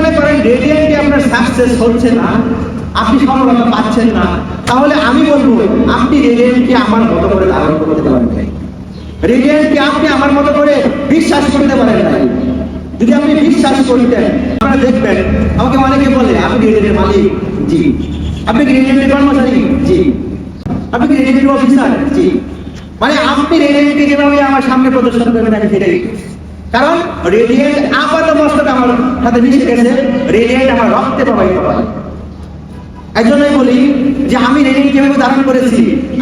মনে করেন রেডিয়েন্টে আপনার সাকসেস হচ্ছে না, আপনি সফলতা পাচ্ছেন না, তাহলে আমি বলবো আপনি রেডিয়েন্টকে আমার মতো করে ধারণ করতে পারেন নাই, রেডিয়েন্টকে আপনি আমার মতো করে বিশ্বাস করতে পারেন নাই। যদি আপনি বিশ্বাস করতেন, আপনারা দেখবেন আমাকে অনেকে বলে আপনি রেডিয়েন্টের মালিক, জি। আপনি কি রেডিয়েন্টের কর্মচারী, জি। আপনি কি রেডিয়েন্টের অফিসার, জি। মানে আপনি রেডিয়েন্টকে যেভাবে আমার সামনে প্রদর্শন করবেন আমি সেটাই, কারণ রেডিয়েন্ট আপাত মস্তক আমার সাথে মিশে গেছে, রেডিয়েন্ট আমার রক্তে প্রবাহিত হয়। একজনই বলি যে আমি রেডিয়েন্ট কিভাবে ধারণ করেছি,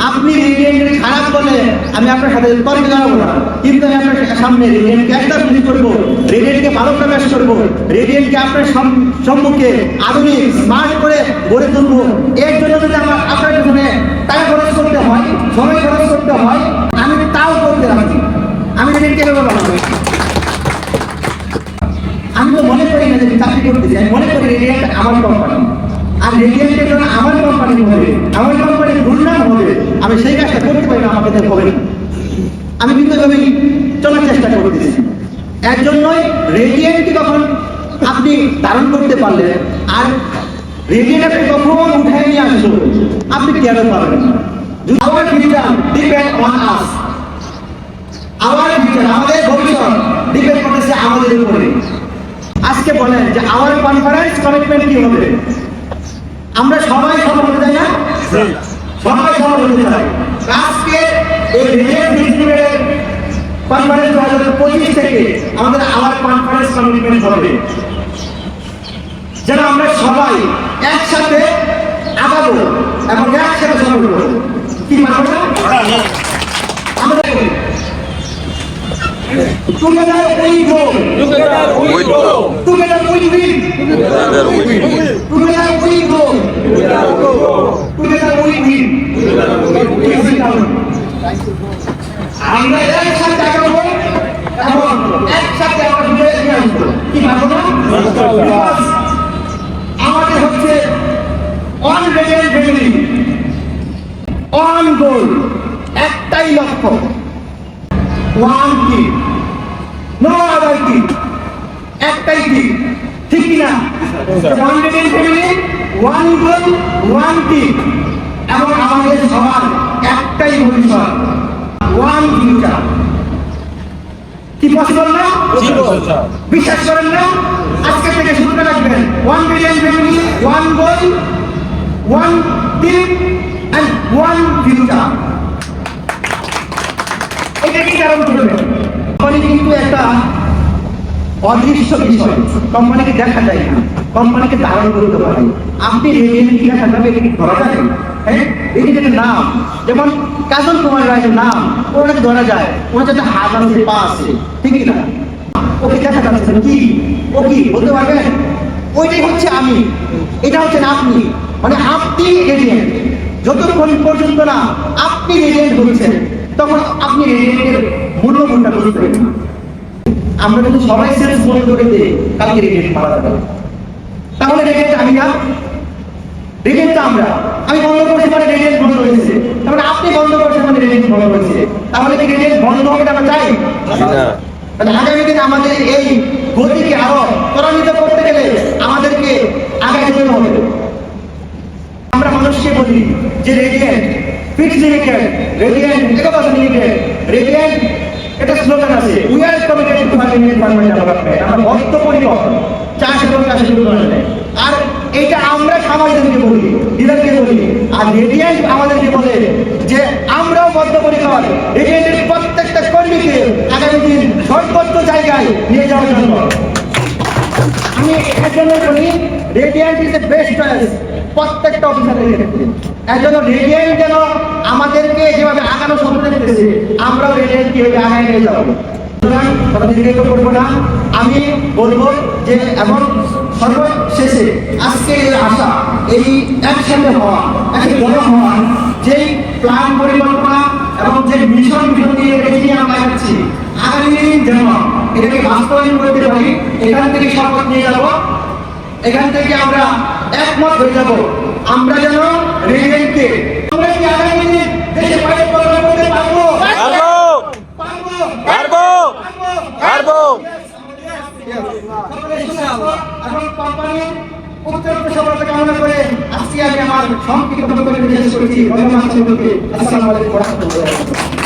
আপনি রেডিয়েন্টের খারাপ বলে আমি আপনার সাথে তর্ক জড়াবো না, কিন্তু আমি আপনার সামনে রেডিয়েন্টকে এস্টাবলিশ করবো, রেডিয়েন্টকে ভালো প্রকাশ করবো, রেডিয়েন্টকে আপনার সম্মুখে আধুনিক স্মার্ট করে গড়ে তুলবো। এর জন্য যদি আমার আপনার পেছনে টাকা খরচ করতে হয়, সময় খরচ করতে হয়, আমি তাও করতে রাখি। আমি রেডিয়েন্টকে এভাবে বানাবো। আমি তো মনে করি না যে চাকরি করতে চাই, মনে করি রেডিয়েন্ট আমার কোম্পানি, আর রেডিয়েন্টের জন্য আমার কোম্পানি হবে, আমার কোম্পানির দুর্নাম হবে, আমি সেই কাজটা করতে পারি না, আমাকে হবে না। আমি কিন্তু এভাবেই চলার চেষ্টা করতেছি। এর জন্যই রেডিয়েন্টকে যখন আপনি ধারণ করতে পারলেন, আর রেডিয়েন্টকে কখন উঠায় নিয়ে আসলো আপনি কেন পারবেন না। আমার ফিউচার ডিপেন্ড অন আস, আমার ফিউচার, আমাদের ভবিষ্যৎ ডিপেন্ড করতেছে আমাদের উপরে। আজকে বলেন যে আমার কনফারেন্স কমিটমেন্ট কি হবে? আমরা সবাই সফল হতে চাই না? সবাই সফল হতে চাই। আজকে এই রেডিয়েন্ট ফেস্টিভ্যালের কনফারেন্স 2025 থেকে আমাদের আবার কনফারেন্স কমিটমেন্ট হবে, যেন আমরা সবাই একসাথে আগাবো এবং একসাথে সফল হবো। কি পারবো না? আমরা together we go, together we go, together we win, together we win, together we go, together we win, আমরা একসাথে আগাবো এবং একসাথে আমরা ঘুরে আসবো। কি পারবো না? আমাদের হচ্ছে one radiant family, one goal, একটাই লক্ষ্য, one team, no other team, একটাই টিম, ঠিক কিনা? One radiant family, one goal, one team, এবং আমাদের সবার একটাই ভবিষ্যৎ, ওয়ান ফিউচার। কি পসিবল না? বিশ্বাস করেন না? আজকে থেকে শুরু করে রাখবেন, one radiant family, one goal, one team and one future. এটা কি কারণ করবে? কোম্পানি কিন্তু একটা অদৃশ্য বিষয়, কোম্পানিকে দেখা যায় না, কোম্পানিকে ধারণ করতে পারে। আপনি রেডিয়েন্ট কি দেখা যাবে, এটা কি ধরা যায়? হ্যাঁ, এটি একটা নাম, যেমন কাজল কুমার রায়ের নাম, ওনাকে ধরা যায়, ওনার যাতে হাত আছে, পা আছে, ঠিক না? ওকে দেখা যাচ্ছে কি? ও কি বলতে পারবেন? ওইটাই হচ্ছে আমি, এটা হচ্ছে না আপনি, মানে আপনি রেডিয়েন্ট। যতক্ষণ পর্যন্ত না আপনি রেডিয়েন্ট হচ্ছেন, তখন আপনি রেডিয়েন্টের মূল্যবোধটা বুঝতে পারবেন। আমরা যদি সবাই সেন্স বন্ধ করে দিই, কালকে রেডিয়েন্ট মারা যাবে। তাহলে রেডিয়েন্ট আমি না, রেডিয়েন্টটা আমরা। আমি বন্ধ করছি মানে রেডিয়েন্ট বন্ধ হয়েছে, তাহলে আপনি বন্ধ করছেন মানে রেডিয়েন্ট বন্ধ হয়েছে। তাহলে কি রেডিয়েন্ট বন্ধ হবে আমরা চাই না? তাহলে আগামী দিনে আমাদের এই গতিকে আরো ত্বরান্বিত করতে গেলে আমাদেরকে আগামী যেতে হবে। আমরা মানুষকে বলি যে রেডিয়েন্ট ফিক্স লিমিটেড, রেডিয়েন্ট একবারে লিমিটেড, রেডিয়েন্ট এটা স্লোগান আছে, we are committed two environment development. আমরা বদ্ধপরিকর চাষ এবং চাষের উন্নয়নে, আর এটা আমরা সমাজকে বলি, লিডারকে বলি, আর রেডিয়েন্ট আমাদেরকে বলে যে আমরাও বদ্ধপরিকর রেডিয়েন্টের প্রত্যেকটা কর্মীকে আগামী দিন সর্বোচ্চ জায়গায় নিয়ে যাওয়ার জন্য। আমি এর জন্য বলি radiant is the best choice প্রত্যেকটা অফিসারের ক্ষেত্রে। এর জন্য রেডিয়েন্ট যেন আমাদেরকে যেভাবে আগানো স্বপ্ন দেখতেছে, আমরাও রেডিয়েন্ট কিভাবে আগায় নিয়ে যাবো। করবো না, আমি বলবো যে এবং সর্বশেষে আজকে এই আশা, এই একসাথে হওয়া, একসাথে হওয়া, যেই প্ল্যান পরিকল্পনা এবং যে মিশন নিয়ে রেখে আমরা যাচ্ছি, আগামী দিন যেন এটাকে বাস্তবায়ন করতে পারি। এখান থেকে শপথ নিয়ে যাব, এখান থেকে আমরা একমত হয়ে যাব, আমরা যেন রেডিয়েন্টকে আমরা কি আগামী দিন দেশে বাইরে প্রচার করতে পারবো? পারবো, পারবো, পারবো, পারবো। সকলের সুস্বাস্থ্য এবং কোম্পানির উত্তরোত্তর সফলতা কামনা করে আজকে আমি আমার সংক্ষিপ্ত বক্তব্য শেষ করছি। ধন্যবাদ সকলকে। আসসালামু আলাইকুম ওয়া রাহমাতুল্লাহ।